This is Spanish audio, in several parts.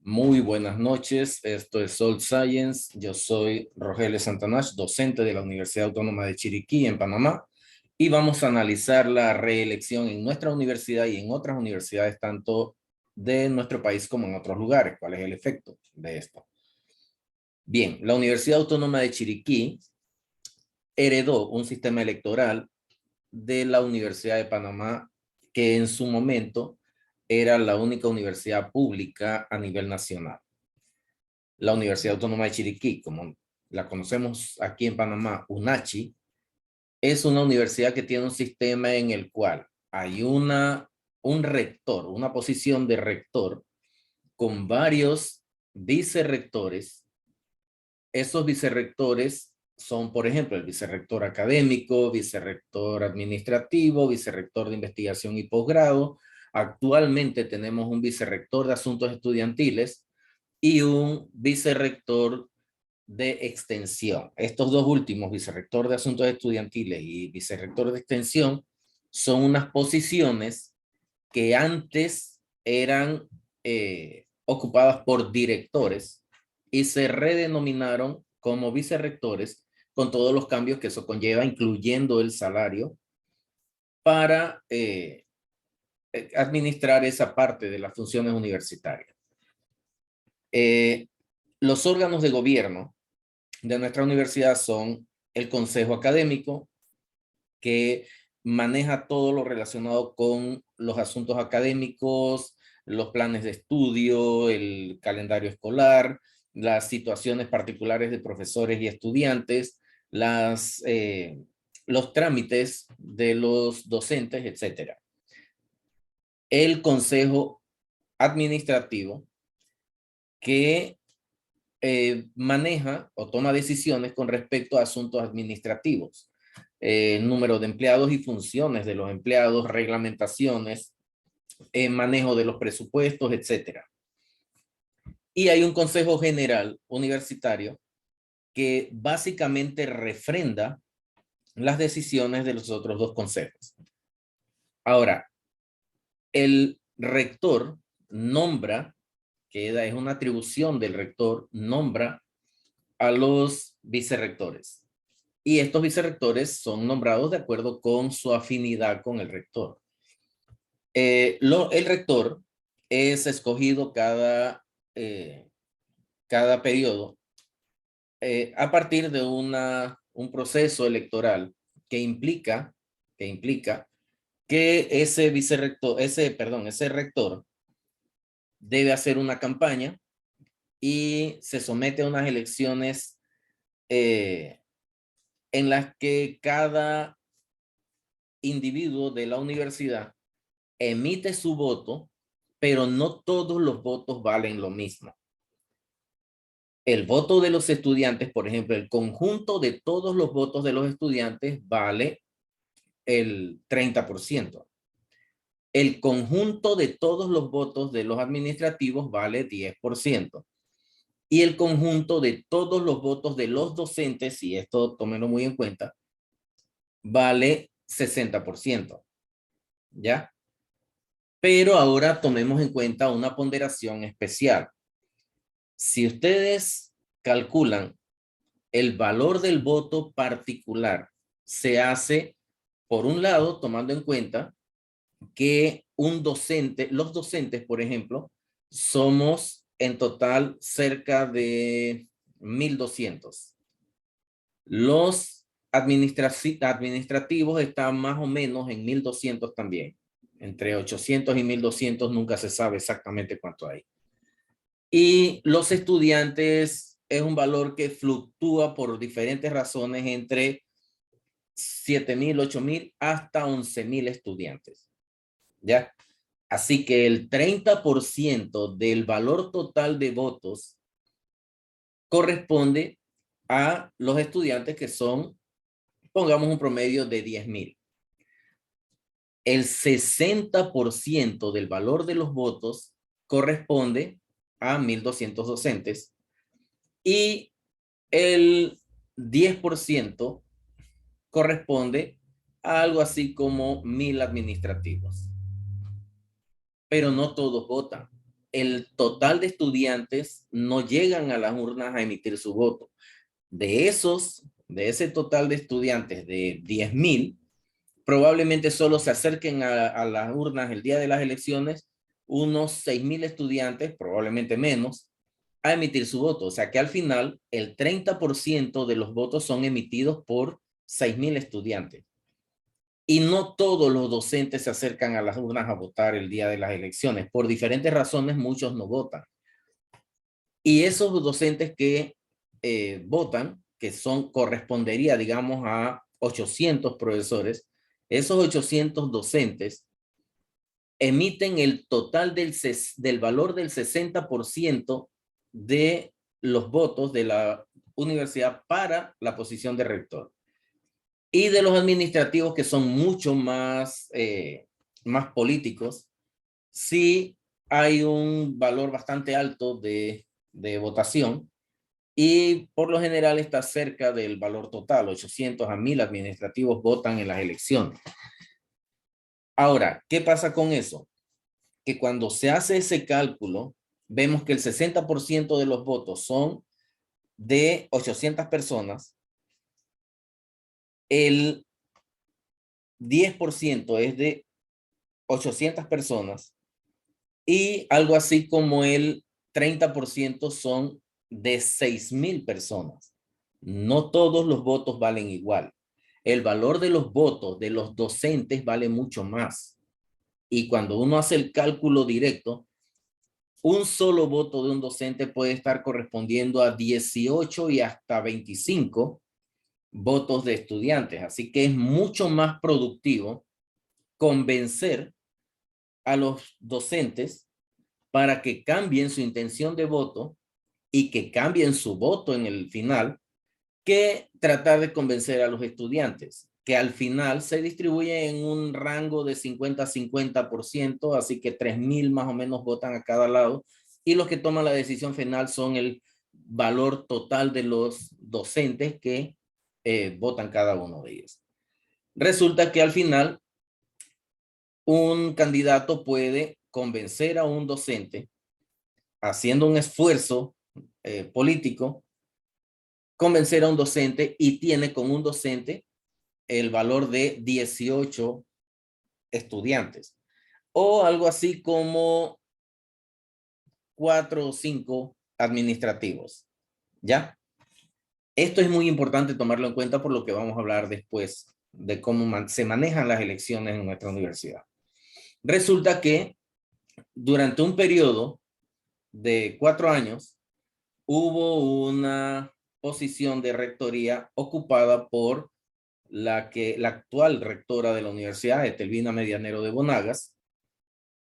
Muy buenas noches, esto es Soul Science. Yo soy Rogelio Santanash, docente de la Universidad Autónoma de Chiriquí en Panamá, y vamos a analizar la reelección en nuestra universidad y en otras universidades, tanto de nuestro país como en otros lugares. ¿Cuál es el efecto de esto? Bien, la Universidad Autónoma de Chiriquí heredó un sistema electoral de la Universidad de Panamá, que en su momento era la única universidad pública a nivel nacional. La Universidad Autónoma de Chiriquí, como la conocemos aquí en Panamá, UNACHI, es una universidad que tiene un sistema en el cual hay un rector, una posición de rector con varios vicerrectores. Esos vicerrectores son, por ejemplo, el vicerrector académico, vicerrector administrativo, vicerrector de investigación y posgrado. Actualmente tenemos un vicerrector de asuntos estudiantiles y un vicerrector de extensión. Estos dos últimos, vicerrector de asuntos estudiantiles y vicerrector de extensión, son unas posiciones que antes eran ocupadas por directores y se redenominaron como vicerrectores, con todos los cambios que eso conlleva, incluyendo el salario, para administrar esa parte de las funciones universitarias. Los órganos de gobierno de nuestra universidad son el Consejo Académico, que maneja todo lo relacionado con los asuntos académicos, los planes de estudio, el calendario escolar, las situaciones particulares de profesores y estudiantes, los trámites de los docentes, etc. El Consejo Administrativo, que maneja o toma decisiones con respecto a asuntos administrativos, número de empleados y funciones de los empleados, reglamentaciones, manejo de los presupuestos, etcétera. Y hay un Consejo General Universitario que básicamente refrenda las decisiones de los otros dos consejos. Ahora, el rector nombra, es una atribución del rector, nombra a los vicerrectores. Y estos vicerrectores son nombrados de acuerdo con su afinidad con el rector. El rector es escogido cada periodo a partir de un proceso electoral que implica que ese rector debe hacer una campaña y se somete a unas elecciones en las que cada individuo de la universidad emite su voto, pero no todos los votos valen lo mismo. El voto de los estudiantes, por ejemplo, el conjunto de todos los votos de los estudiantes vale el 30%. El conjunto de todos los votos de los administrativos vale 10%. Y el conjunto de todos los votos de los docentes, y esto tómenlo muy en cuenta, vale 60%. ¿Ya? Pero ahora tomemos en cuenta una ponderación especial. Si ustedes calculan el valor del voto particular, se hace, por un lado, tomando en cuenta que los docentes, por ejemplo, somos en total cerca de 1,200. Los administrativos están más o menos en 1,200 también. Entre 800 y 1,200, nunca se sabe exactamente cuánto hay. Y los estudiantes es un valor que fluctúa por diferentes razones entre 7,000, 8,000 hasta 11,000 estudiantes. ¿Ya? Así que el 30% del valor total de votos corresponde a los estudiantes, que son, pongamos un promedio de 10,000. El 60% del valor de los votos corresponde a 1,200 docentes y el 10% corresponde a algo así como 1,000 administrativos. Pero no todos votan. el total de estudiantes no llegan a las urnas a emitir su voto. De ese total de estudiantes de 10,000, probablemente solo se acerquen a las urnas el día de las elecciones unos 6,000 estudiantes, probablemente menos, a emitir su voto. O sea que al final el 30% de los votos son emitidos por 6,000 estudiantes. Y no todos los docentes se acercan a las urnas a votar el día de las elecciones. Por diferentes razones, muchos no votan. Y esos docentes que votan, que correspondería, digamos, a 800 profesores, esos 800 docentes emiten el total del valor del 60% de los votos de la universidad para la posición de rector. Y de los administrativos, que son mucho más, más políticos, sí hay un valor bastante alto de votación, y por lo general está cerca del valor total. 800 a 1,000 administrativos votan en las elecciones. Ahora, ¿qué pasa con eso? Que cuando se hace ese cálculo, vemos que el 60% de los votos son de 800 personas, el 10% es de 800 personas, y algo así como el 30% son de 6,000 personas. No todos los votos valen igual. El valor de los votos de los docentes vale mucho más. Y cuando uno hace el cálculo directo, un solo voto de un docente puede estar correspondiendo a 18 y hasta 25 votos de estudiantes. Así que es mucho más productivo convencer a los docentes para que cambien su intención de voto y que cambien su voto en el final, que tratar de convencer a los estudiantes, que al final se distribuye en un rango de 50-50%, así que 3,000 más o menos votan a cada lado, y los que toman la decisión final son el valor total de los docentes que votan cada uno de ellos. Resulta que al final un candidato puede convencer a un docente haciendo un esfuerzo político, convencer a un docente, y tiene con un docente el valor de 18 estudiantes, o algo así como 4 o 5 administrativos, ¿ya? Esto es muy importante tomarlo en cuenta por lo que vamos a hablar después de cómo se manejan las elecciones en nuestra universidad. Resulta que durante un periodo de 4 años hubo una posición de rectoría ocupada por la actual rectora de la universidad, Etelvina Medianero de Bonagas,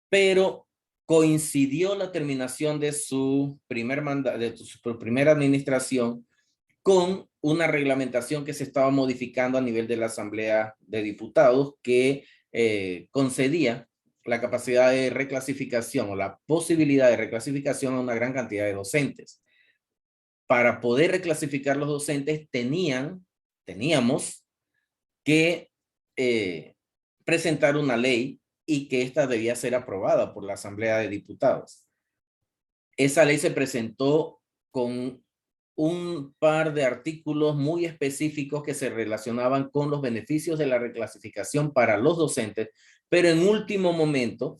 pero coincidió la terminación de su primera administración con una reglamentación que se estaba modificando a nivel de la Asamblea de Diputados, que concedía la capacidad de reclasificación o la posibilidad de reclasificación a una gran cantidad de docentes. Para poder reclasificar los docentes teníamos que presentar una ley, y que esta debía ser aprobada por la Asamblea de Diputados. Esa ley se presentó con un par de artículos muy específicos que se relacionaban con los beneficios de la reclasificación para los docentes, pero en último momento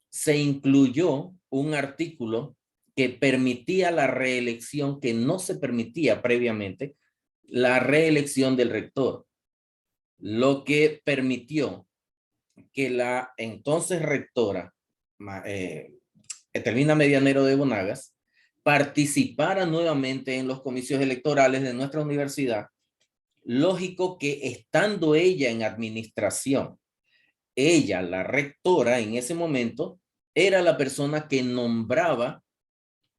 se incluyó un artículo que permitía la reelección, que no se permitía previamente, la reelección del rector, lo que permitió que la entonces rectora, Etelvina Medianero de Bonagas, participara nuevamente en los comicios electorales de nuestra universidad. Lógico que estando ella en administración, ella, la rectora en ese momento, era la persona que nombraba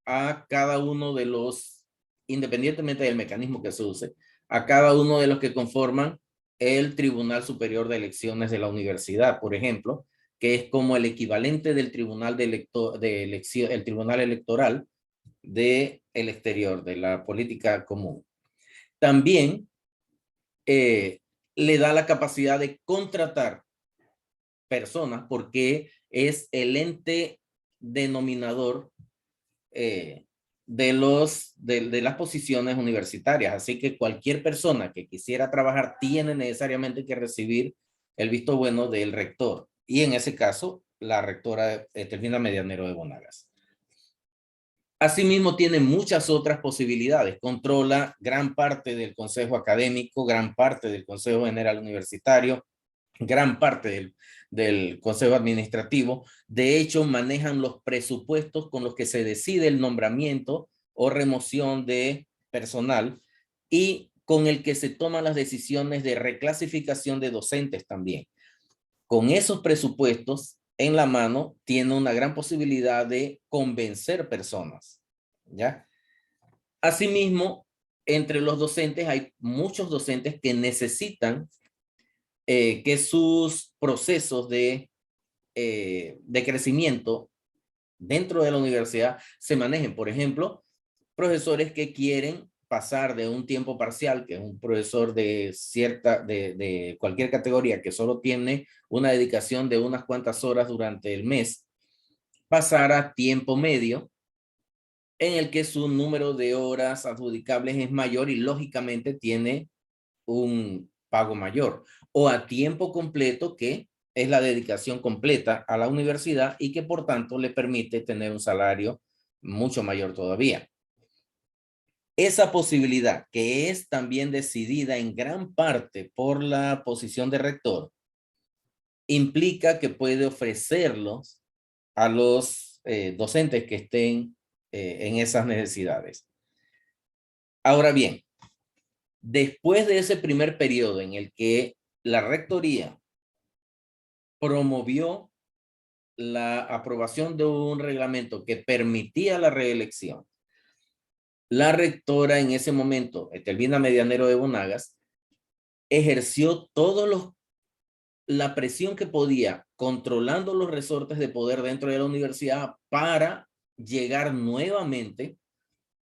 a cada uno de los, independientemente del mecanismo que se use, a cada uno de los que conforman el Tribunal Superior de Elecciones de la universidad, por ejemplo, que es como el equivalente del Tribunal el Tribunal Electoral del exterior, de la política común. También le da la capacidad de contratar personas, porque es el ente denominador de las posiciones universitarias. Así que cualquier persona que quisiera trabajar tiene necesariamente que recibir el visto bueno del rector. Y en ese caso, la rectora Etelvina Medianero de Bonagas. Asimismo, tiene muchas otras posibilidades. Controla gran parte del consejo académico, gran parte del consejo general universitario, gran parte del consejo administrativo. De hecho, manejan los presupuestos con los que se decide el nombramiento o remoción de personal y con el que se toman las decisiones de reclasificación de docentes también. Con esos presupuestos en la mano, tiene una gran posibilidad de convencer personas, ¿ya? Asimismo, entre los docentes hay muchos docentes que necesitan que sus procesos de crecimiento dentro de la universidad se manejen. Por ejemplo, profesores que quieren pasar de un tiempo parcial, que es un profesor de cualquier categoría que solo tiene una dedicación de unas cuantas horas durante el mes, pasar a tiempo medio, en el que su número de horas adjudicables es mayor y lógicamente tiene un pago mayor, o a tiempo completo, que es la dedicación completa a la universidad y que por tanto le permite tener un salario mucho mayor todavía. Esa posibilidad, que es también decidida en gran parte por la posición de rector, implica que puede ofrecerlos a los docentes que estén en esas necesidades. Ahora bien, después de ese primer periodo en el que la rectoría promovió la aprobación de un reglamento que permitía la reelección, la rectora en ese momento, Etelvina Medianero de Bonagas, ejerció la presión que podía, controlando los resortes de poder dentro de la universidad para llegar nuevamente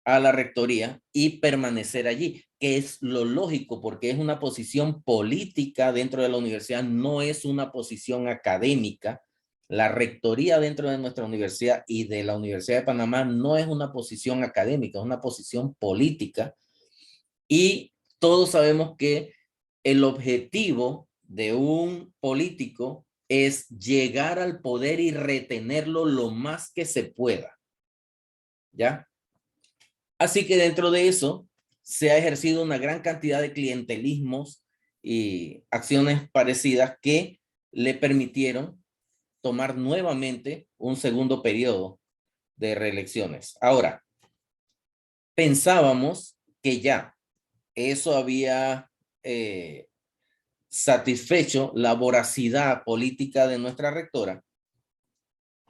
a la rectoría y permanecer allí, que es lo lógico porque es una posición política dentro de la universidad, no es una posición académica. La rectoría dentro de nuestra universidad y de la Universidad de Panamá no es una posición académica, es una posición política. Y todos sabemos que el objetivo de un político es llegar al poder y retenerlo lo más que se pueda, ¿ya? Así que dentro de eso se ha ejercido una gran cantidad de clientelismos y acciones parecidas que le permitieron tomar nuevamente un segundo periodo de reelecciones. Ahora, pensábamos que ya eso había satisfecho la voracidad política de nuestra rectora,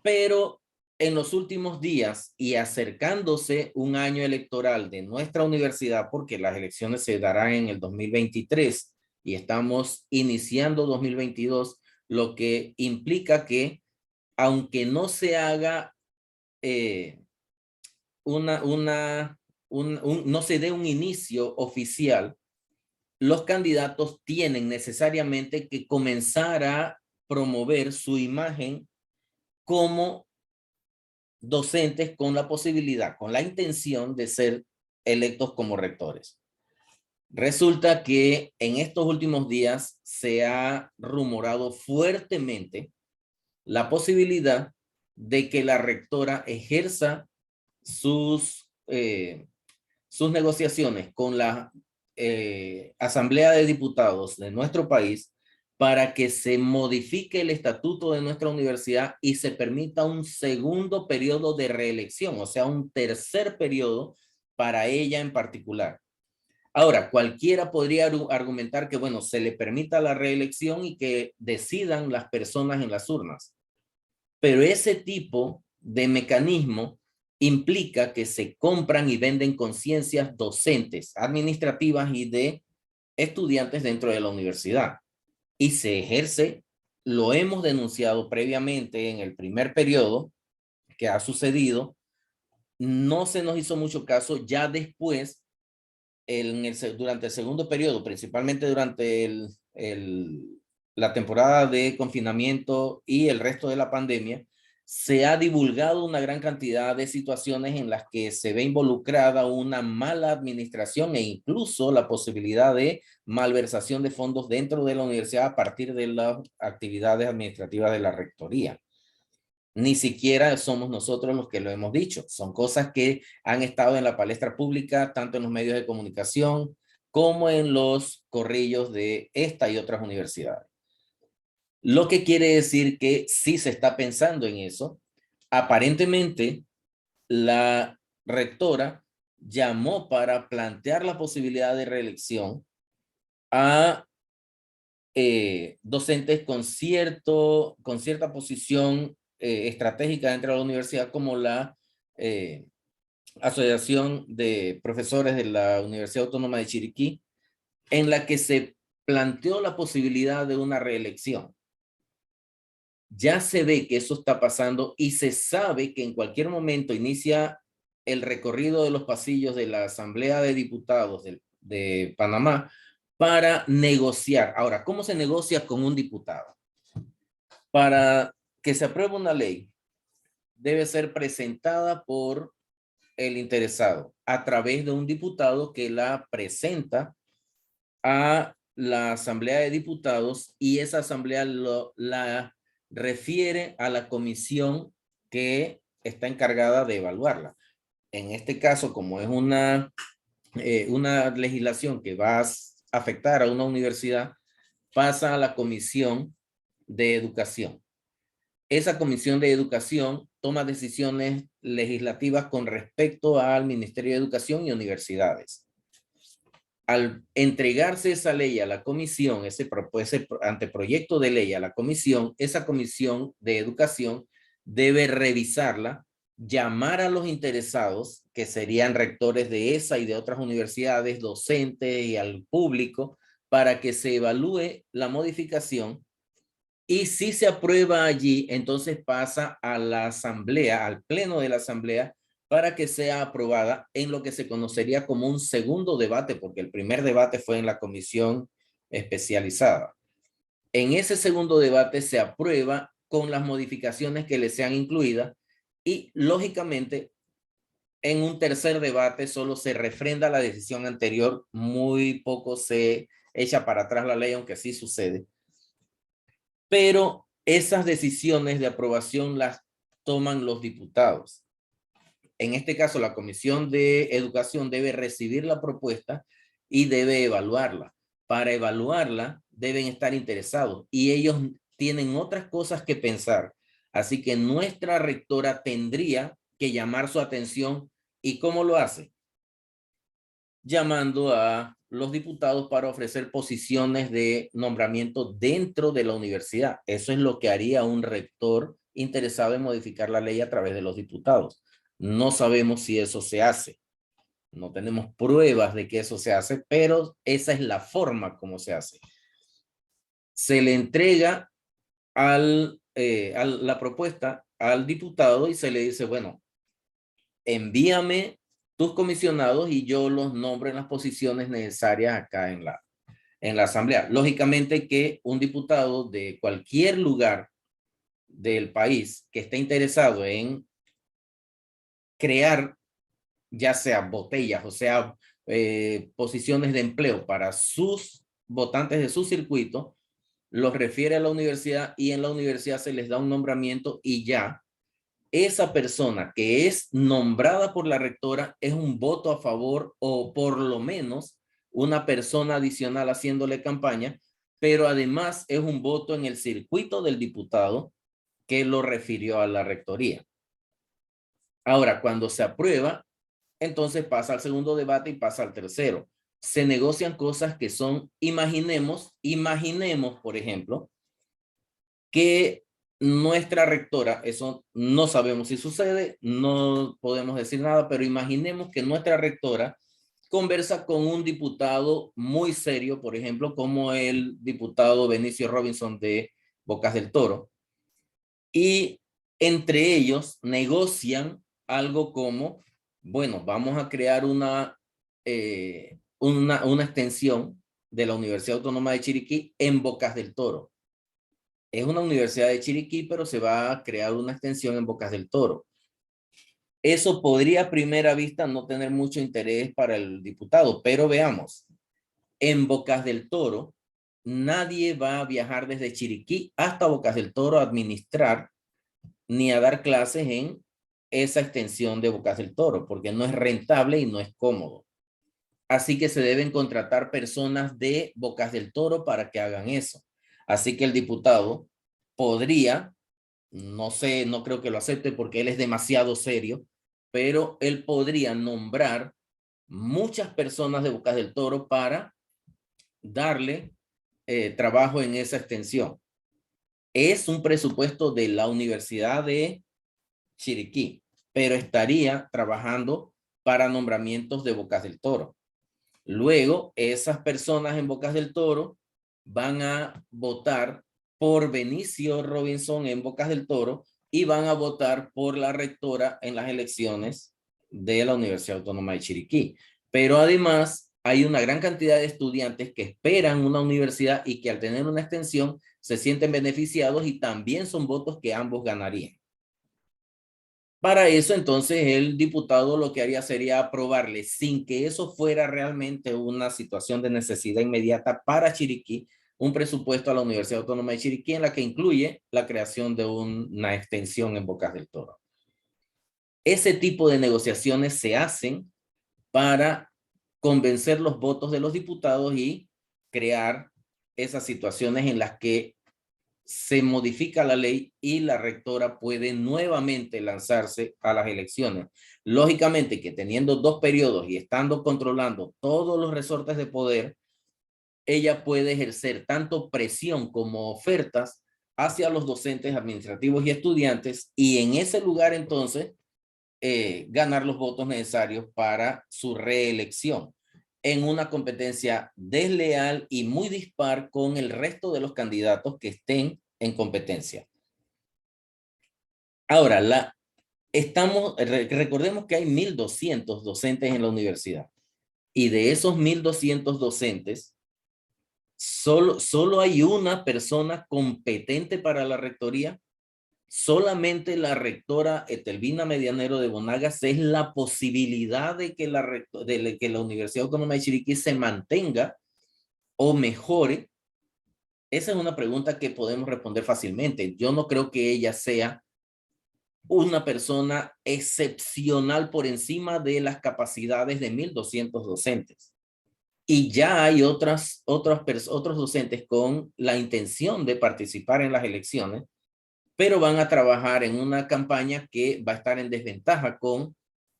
pero en los últimos días y acercándose un año electoral de nuestra universidad, porque las elecciones se darán en el 2023 y estamos iniciando 2022, lo que implica que aunque no se haga no se dé un inicio oficial, los candidatos tienen necesariamente que comenzar a promover su imagen como docentes con la posibilidad, con la intención de ser electos como rectores. Resulta que en estos últimos días se ha rumorado fuertemente la posibilidad de que la rectora ejerza sus negociaciones con la Asamblea de Diputados de nuestro país para que se modifique el estatuto de nuestra universidad y se permita un segundo periodo de reelección, o sea, un tercer periodo para ella en particular. Ahora, cualquiera podría argumentar que, bueno, se le permita la reelección y que decidan las personas en las urnas. Pero ese tipo de mecanismo implica que se compran y venden conciencias docentes, administrativas y de estudiantes dentro de la universidad. Y se ejerce, lo hemos denunciado previamente en el primer periodo que ha sucedido, no se nos hizo mucho caso. Ya después, durante el segundo periodo, principalmente durante la temporada de confinamiento y el resto de la pandemia, se ha divulgado una gran cantidad de situaciones en las que se ve involucrada una mala administración e incluso la posibilidad de malversación de fondos dentro de la universidad a partir de las actividades administrativas de la rectoría. Ni siquiera somos nosotros los que lo hemos dicho. Son cosas que han estado en la palestra pública, tanto en los medios de comunicación como en los corrillos de esta y otras universidades. Lo que quiere decir que sí se está pensando en eso. Aparentemente, la rectora llamó para plantear la posibilidad de reelección a docentes con cierta posición estratégica dentro de la universidad, como la Asociación de Profesores de la Universidad Autónoma de Chiriquí, en la que se planteó la posibilidad de una reelección. Ya se ve que eso está pasando y se sabe que en cualquier momento inicia el recorrido de los pasillos de la Asamblea de Diputados de Panamá para negociar. Ahora, ¿cómo se negocia con un diputado? Para que se apruebe una ley, debe ser presentada por el interesado a través de un diputado que la presenta a la Asamblea de Diputados y esa asamblea la refiere a la comisión que está encargada de evaluarla. En este caso, como es una legislación que va a afectar a una universidad, pasa a la Comisión de Educación. Esa Comisión de Educación toma decisiones legislativas con respecto al Ministerio de Educación y universidades. Al entregarse esa ley a la comisión, ese anteproyecto de ley a la comisión, esa comisión de educación debe revisarla, llamar a los interesados, que serían rectores de esa y de otras universidades, docentes y al público, para que se evalúe la modificación. Y si se aprueba allí, entonces pasa a la asamblea, al pleno de la asamblea, para que sea aprobada en lo que se conocería como un segundo debate, porque el primer debate fue en la comisión especializada. En ese segundo debate se aprueba con las modificaciones que le sean incluidas y, lógicamente, en un tercer debate solo se refrenda la decisión anterior, muy poco se echa para atrás la ley, aunque sí sucede. Pero esas decisiones de aprobación las toman los diputados. En este caso, la Comisión de Educación debe recibir la propuesta y debe evaluarla. Para evaluarla, deben estar interesados y ellos tienen otras cosas que pensar. Así que nuestra rectora tendría que llamar su atención. ¿Y cómo lo hace? Llamando a los diputados para ofrecer posiciones de nombramiento dentro de la universidad. Eso es lo que haría un rector interesado en modificar la ley a través de los diputados. No sabemos si eso se hace. No tenemos pruebas de que eso se hace, pero esa es la forma como se hace. Se le entrega a la propuesta al diputado y se le dice, bueno, envíame tus comisionados y yo los nombro en las posiciones necesarias acá en la asamblea. Lógicamente que un diputado de cualquier lugar del país que esté interesado en crear ya sea botellas, o sea, posiciones de empleo para sus votantes de su circuito, los refiere a la universidad y en la universidad se les da un nombramiento y ya esa persona que es nombrada por la rectora es un voto a favor o por lo menos una persona adicional haciéndole campaña, pero además es un voto en el circuito del diputado que lo refirió a la rectoría. Ahora, cuando se aprueba, entonces pasa al segundo debate y pasa al tercero. Se negocian cosas que son, imaginemos, por ejemplo, que nuestra rectora, eso no sabemos si sucede, no podemos decir nada, pero imaginemos que nuestra rectora conversa con un diputado muy serio, por ejemplo, como el diputado Benicio Robinson de Bocas del Toro, y entre ellos negocian algo como, bueno, vamos a crear una extensión de la Universidad Autónoma de Chiriquí en Bocas del Toro. Es una universidad de Chiriquí, pero se va a crear una extensión en Bocas del Toro. Eso podría a primera vista no tener mucho interés para el diputado, pero veamos, en Bocas del Toro, nadie va a viajar desde Chiriquí hasta Bocas del Toro a administrar ni a dar clases en esa extensión de Bocas del Toro, porque no es rentable y no es cómodo. Así que se deben contratar personas de Bocas del Toro para que hagan eso. Así que el diputado podría, no sé, no creo que lo acepte porque él es demasiado serio, pero él podría nombrar muchas personas de Bocas del Toro para darle trabajo en esa extensión. Es un presupuesto de la Universidad de Chiriquí, pero estaría trabajando para nombramientos de Bocas del Toro. Luego, esas personas en Bocas del Toro van a votar por Benicio Robinson en Bocas del Toro y van a votar por la rectora en las elecciones de la Universidad Autónoma de Chiriquí. Pero además, hay una gran cantidad de estudiantes que esperan una universidad y que al tener una extensión se sienten beneficiados y también son votos que ambos ganarían. Para eso, entonces, el diputado lo que haría sería aprobarle, sin que eso fuera realmente una situación de necesidad inmediata para Chiriquí, un presupuesto a la Universidad Autónoma de Chiriquí en la que incluye la creación de una extensión en Bocas del Toro. Ese tipo de negociaciones se hacen para convencer los votos de los diputados y crear esas situaciones en las que se modifica la ley y la rectora puede nuevamente lanzarse a las elecciones. Lógicamente que teniendo 2 periodos y estando controlando todos los resortes de poder, ella puede ejercer tanto presión como ofertas hacia los docentes administrativos y estudiantes y en ese lugar entonces ganar los votos necesarios para su reelección en una competencia desleal y muy dispar con el resto de los candidatos que estén en competencia. Ahora, recordemos que hay 1,200 docentes en la universidad y de esos 1,200 docentes, solo hay una persona competente para la rectoría. Solamente la rectora Etelvina Medianero de Bonagas es la posibilidad de que que la Universidad Autónoma de Chiriquí se mantenga o mejore. Esa es una pregunta que podemos responder fácilmente. Yo no creo que ella sea una persona excepcional por encima de las capacidades de 1,200 docentes. Y ya hay otros docentes con la intención de participar en las elecciones, pero van a trabajar en una campaña que va a estar en desventaja con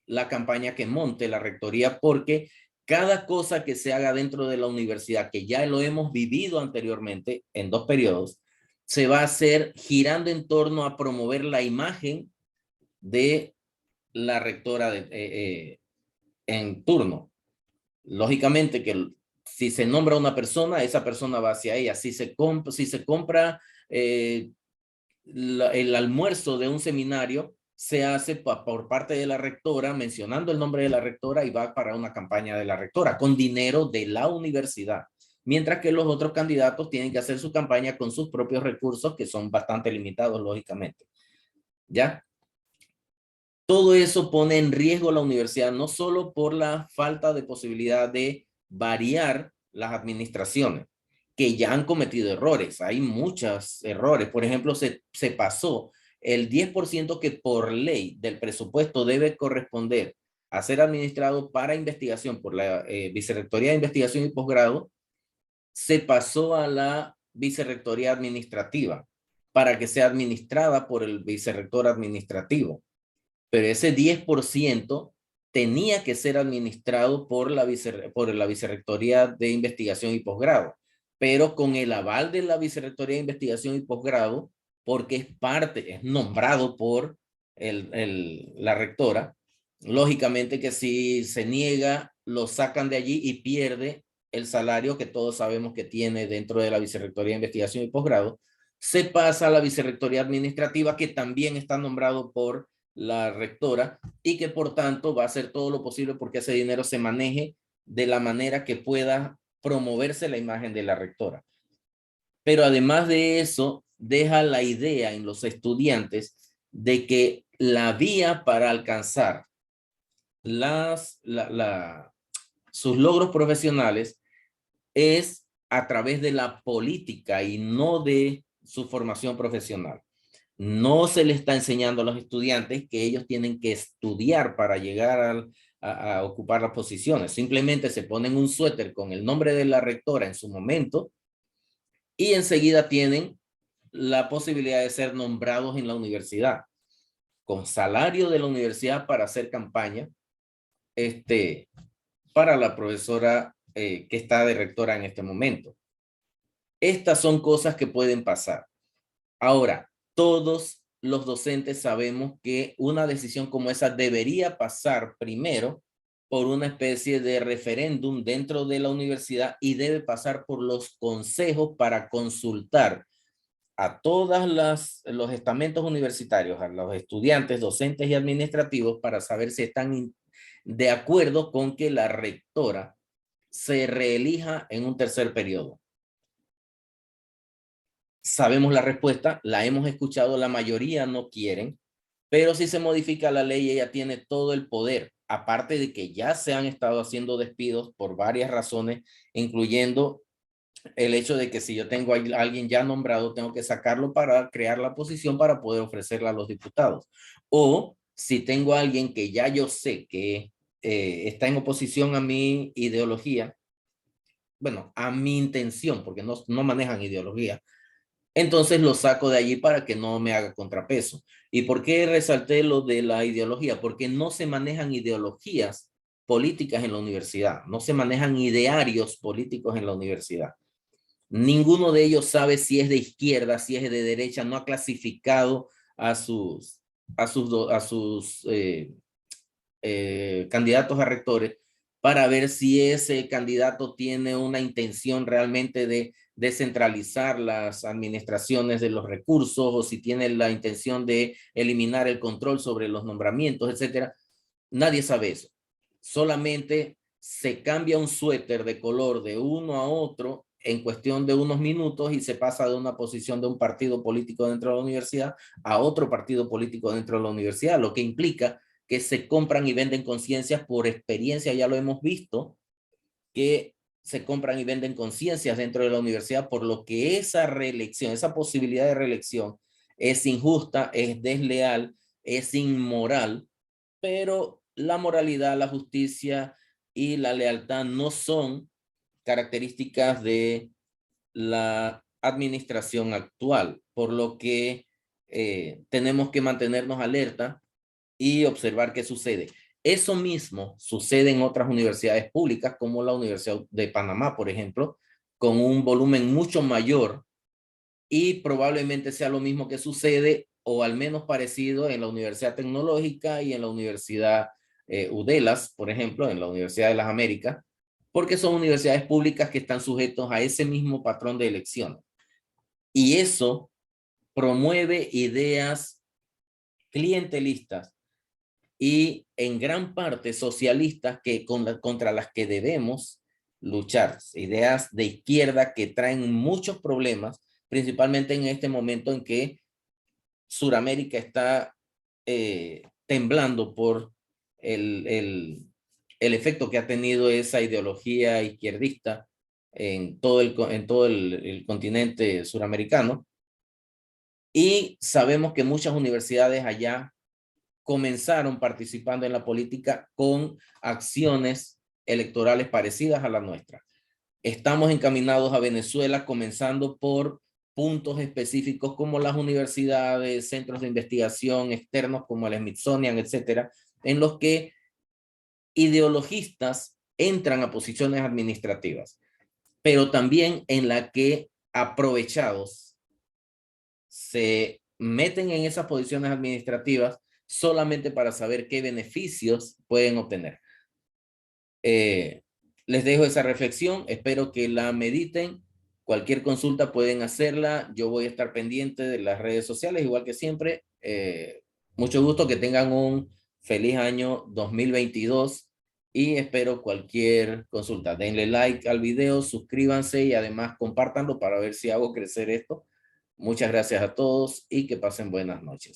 la campaña que monte la rectoría, porque cada cosa que se haga dentro de la universidad, que ya lo hemos vivido anteriormente en 2 periodos, se va a hacer girando en torno a promover la imagen de la rectora en turno. Lógicamente que si se nombra una persona, esa persona va hacia ella. Si se compra el almuerzo de un seminario, se hace por parte de la rectora, mencionando el nombre de la rectora y va para una campaña de la rectora con dinero de la universidad. Mientras que los otros candidatos tienen que hacer su campaña con sus propios recursos, que son bastante limitados, lógicamente. ¿Ya? Todo eso pone en riesgo la universidad, no solo por la falta de posibilidad de variar las administraciones, que ya han cometido errores. Hay muchos errores. Por ejemplo, se pasó el 10% que por ley del presupuesto debe corresponder a ser administrado para investigación por la Vicerrectoría de Investigación y Posgrado, se pasó a la Vicerrectoría Administrativa para que sea administrada por el vicerrector administrativo. Pero ese 10% tenía que ser administrado por la Vicerrectoría de Investigación y Posgrado, pero con el aval de la Vicerrectoría de Investigación y Posgrado, porque es nombrado por la rectora. Lógicamente que si se niega, lo sacan de allí y pierde el salario que todos sabemos que tiene dentro de la Vicerrectoría de Investigación y Posgrado. Se pasa a la Vicerrectoría Administrativa, que también está nombrado por la rectora y que por tanto va a hacer todo lo posible porque ese dinero se maneje de la manera que pueda promoverse la imagen de la rectora. Pero además de eso, deja la idea en los estudiantes de que la vía para alcanzar sus logros profesionales es a través de la política y no de su formación profesional. No se le está enseñando a los estudiantes que ellos tienen que estudiar para llegar a ocupar las posiciones. Simplemente se ponen un suéter con el nombre de la rectora en su momento y enseguida tienen la posibilidad de ser nombrados en la universidad con salario de la universidad para hacer campaña para la profesora que está de rectora en este momento. Estas son cosas que pueden pasar. Ahora, todos los docentes sabemos que una decisión como esa debería pasar primero por una especie de referéndum dentro de la universidad y debe pasar por los consejos para consultar a todos los estamentos universitarios, a los estudiantes, docentes y administrativos para saber si están de acuerdo con que la rectora se reelija en un tercer periodo. Sabemos la respuesta, la hemos escuchado, la mayoría no quieren, pero si se modifica la ley, ella tiene todo el poder, aparte de que ya se han estado haciendo despidos por varias razones, incluyendo el hecho de que si yo tengo a alguien ya nombrado, tengo que sacarlo para crear la posición para poder ofrecerla a los diputados. O si tengo a alguien que ya yo sé que está en oposición a mi ideología, bueno, a mi intención, porque no manejan ideología, entonces lo saco de allí para que no me haga contrapeso. ¿Y por qué resalté lo de la ideología? Porque no se manejan ideologías políticas en la universidad, no se manejan idearios políticos en la universidad. Ninguno de ellos sabe si es de izquierda, si es de derecha, no ha clasificado a sus candidatos a rectores para ver si ese candidato tiene una intención realmente de descentralizar las administraciones de los recursos o si tiene la intención de eliminar el control sobre los nombramientos, etcétera. Nadie sabe eso. Solamente se cambia un suéter de color de uno a otro en cuestión de unos minutos y se pasa de una posición de un partido político dentro de la universidad a otro partido político dentro de la universidad, lo que implica que se compran y venden conciencias por experiencia, ya lo hemos visto, que se compran y venden conciencias dentro de la universidad, por lo que esa reelección, esa posibilidad de reelección es injusta, es desleal, es inmoral, pero la moralidad, la justicia y la lealtad no son características de la administración actual, por lo que tenemos que mantenernos alerta y observar qué sucede. Eso mismo sucede en otras universidades públicas, como la Universidad de Panamá, por ejemplo, con un volumen mucho mayor y probablemente sea lo mismo que sucede o al menos parecido en la Universidad Tecnológica y en la Universidad UDELAS, por ejemplo, en la Universidad de las Américas, porque son universidades públicas que están sujetos a ese mismo patrón de elección. Y eso promueve ideas clientelistas y en gran parte socialistas contra las que debemos luchar. Ideas de izquierda que traen muchos problemas, principalmente en este momento en que Suramérica está temblando por el efecto que ha tenido esa ideología izquierdista en todo el continente suramericano. Y sabemos que muchas universidades allá comenzaron participando en la política con acciones electorales parecidas a la nuestra. Estamos encaminados a Venezuela, comenzando por puntos específicos como las universidades, centros de investigación externos como el Smithsonian, etcétera, en los que ideologistas entran a posiciones administrativas, pero también en la que aprovechados se meten en esas posiciones administrativas solamente para saber qué beneficios pueden obtener. Les dejo esa reflexión, espero que la mediten. Cualquier consulta pueden hacerla, yo voy a estar pendiente de las redes sociales, igual que siempre. Mucho gusto, que tengan un feliz año 2022 y espero cualquier consulta. Denle like al video, suscríbanse y además compártanlo para ver si hago crecer esto. Muchas gracias a todos y que pasen buenas noches.